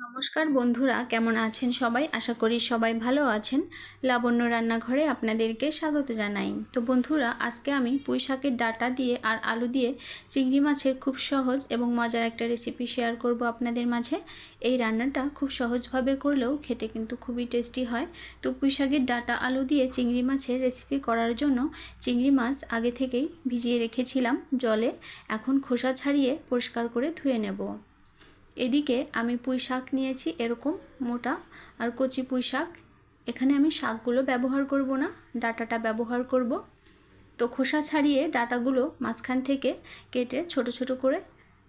নমস্কার বন্ধুরা, কেমন আছেন সবাই? আশা করি সবাই ভালো আছেন। লাবণ্য রান্নাঘরে আপনাদেরকে স্বাগত জানাই। তো বন্ধুরা, আজকে আমি পুঁই শাকের ডাঁটা দিয়ে আর আলু দিয়ে চিংড়ি মাছের খুব সহজ এবং মজার একটা রেসিপি শেয়ার করব আপনাদের মাঝে। এই রান্নাটা খুব সহজভাবে করলেও খেতে কিন্তু খুবই টেস্টি হয়। তো পুঁই শাকের ডাঁটা আলু দিয়ে চিংড়ি মাছের রেসিপি করার জন্য চিংড়ি মাছ আগে থেকেই ভিজিয়ে রেখেছিলাম জলে। এখন খোসা ছাড়িয়ে পরিষ্কার করে ধুয়ে নেব। এদিকে আমি পুঁই শাক নিয়েছি এরকম মোটা আর কচি পুঁই শাক। এখানে আমি শাকগুলো ব্যবহার করব না, ডাঁটাটা ব্যবহার করব। তো খোসা ছাড়িয়ে ডাঁটাগুলো মাঝখান থেকে কেটে ছোট ছোট করে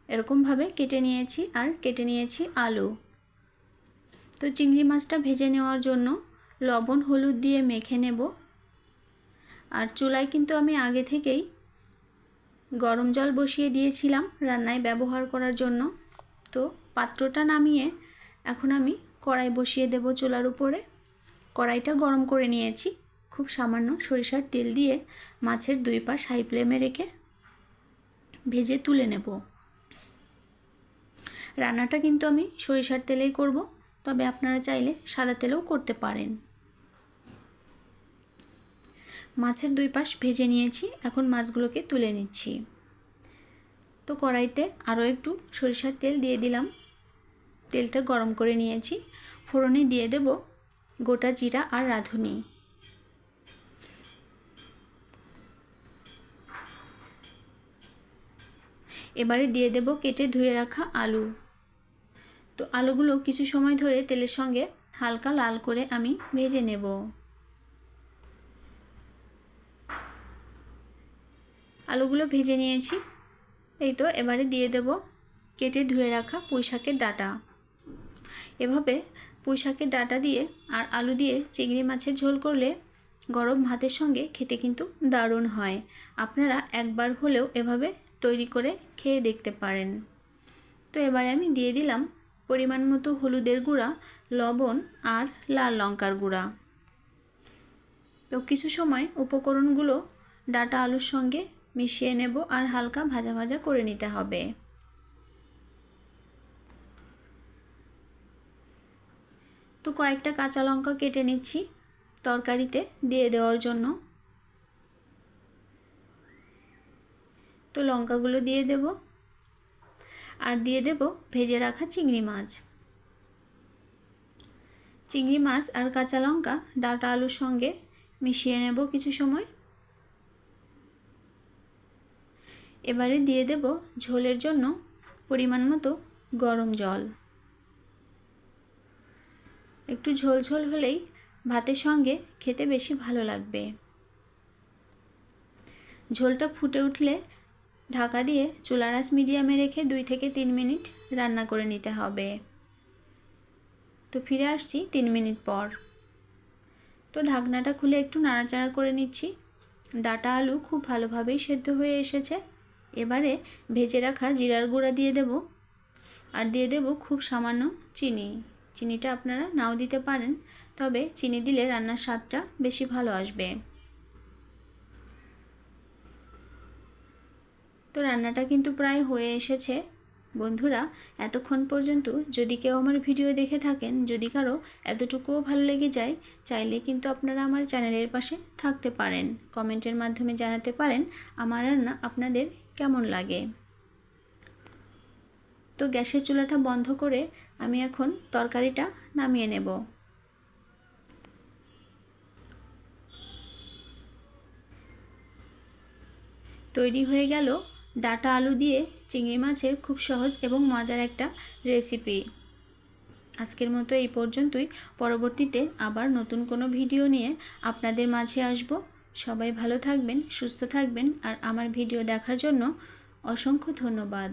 এরকমভাবে কেটে নিয়েছি আর কেটে নিয়েছি আলু। তো চিংড়ি মাছটা ভেজে নেওয়ার জন্য লবণ হলুদ দিয়ে মেখে নেব। আর চুলায় কিন্তু আমি আগে থেকেই গরম জল বসিয়ে দিয়েছিলাম রান্নায় ব্যবহার করার জন্য। তো পাত্রটা নামিয়ে এখন আমি কড়াই বসিয়ে দেব চুলার উপরে। কড়াইটা গরম করে নিয়েছি। খুব সামান্য সরিষার তেল দিয়ে মাছের দুই পাশ হাই ফ্লেমে রেখে ভেজে তুলে নেব। রান্নাটা কিন্তু আমি সরিষার তেলেই করব, তবে আপনারা চাইলে সাদা তেলেও করতে পারেন। মাছের দুই পাশ ভেজে নিয়েছি, এখন মাছগুলোকে তুলে নিচ্ছি। তো কড়াইতে আরও একটু সরিষার তেল দিয়ে দিলাম। তেলটা গরম করে নিয়েছি। ফোড়নে দিয়ে দেব গোটা জিরা আর রাঁধুনি। এবারে দিয়ে দেব কেটে ধুয়ে রাখা আলু। তো আলুগুলো কিছু সময় ধরে তেলের সঙ্গে হালকা লাল করে আমি ভেজে নেব। আলুগুলো ভেজে নিয়েছি। এই তো এবারে দিয়ে দেব কেটে ধুয়ে রাখা পুঁই শাকের ডাঁটা। এভাবে পুঁই শাকের ডাঁটা দিয়ে আর আলু দিয়ে চিংড়ি মাছের ঝোল করলে গরম ভাতের সঙ্গে খেতে কিন্তু দারুণ হয়। আপনারা একবার হলেও এভাবে তৈরি করে খেয়ে দেখতে পারেন। তো এবারে আমি দিয়ে দিলাম পরিমাণ মতো হলুদের গুঁড়া, লবণ আর লাল লঙ্কার গুঁড়া। তো কিছু সময় উপকরণগুলো ডাঁটা আলুর সঙ্গে মিশিয়ে নেব আর হালকা ভাজা ভাজা করে নিতে হবে। তো কয়েকটা কাঁচা লঙ্কা কেটে নিচ্ছি তরকারিতে দিয়ে দেওয়ার জন্য। তো লঙ্কাগুলো দিয়ে দেব আর দিয়ে দেব ভেজে রাখা চিংড়ি মাছ। চিংড়ি মাছ আর কাঁচা লঙ্কা ডাঁটা আলুর সঙ্গে মিশিয়ে নেব কিছু সময়। এবারে দিয়ে দেব ঝোলের জন্য পরিমাণ মতো গরম জল। একটু ঝোল ঝোল হলেই ভাতের সঙ্গে খেতে বেশি ভালো লাগবে। ঝোলটা ফুটে উঠলে ঢাকা দিয়ে চুলার আঁচ মিডিয়ামে রেখে 2 থেকে 3 মিনিট রান্না করে নিতে হবে। তো ফিরে আসছি 3 মিনিট পর। তো ঢাকনাটা খুলে একটু নাড়াচাড়া করে নিচ্ছি। ডাঁটা আলু খুব ভালোভাবেই সেদ্ধ হয়ে এসেছে। এবারে ভেজে রাখা জিরার গুঁড়া দিয়ে দেব আর দিয়ে দেব খুব সামান্য চিনি। চিনিটা আপনারা নাও দিতে পারেন, তবে চিনি দিলে রান্নার স্বাদটা বেশি ভালো আসবে। তো রান্নাটা কিন্তু প্রায় হয়ে এসেছে। বন্ধুরা, এতক্ষণ পর্যন্ত যদি কেউ আমার ভিডিও দেখে থাকেন, যদি কারো এতটুকুও ভালো লেগে যায়, চাইলে কিন্তু আপনারা আমার চ্যানেলের পাশে থাকতে পারেন। কমেন্টের মাধ্যমে জানাতে পারেন আমার রান্না আপনাদের কেমন লাগে। তো গ্যাসের চুলাটা বন্ধ করে আমি এখন তরকারিটা নামিয়ে নেব। তৈরি হয়ে গেল ডাঁটা আলু দিয়ে চিংড়ি মাছের খুব সহজ এবং মজার একটা রেসিপি। আজকের মতো এই পর্যন্তই। পরবর্তীতে আবার নতুন কোনো ভিডিও নিয়ে আপনাদের মাঝে আসব। সবাই ভালো থাকবেন, সুস্থ থাকবেন আর আমার ভিডিও দেখার জন্য অসংখ্য ধন্যবাদ।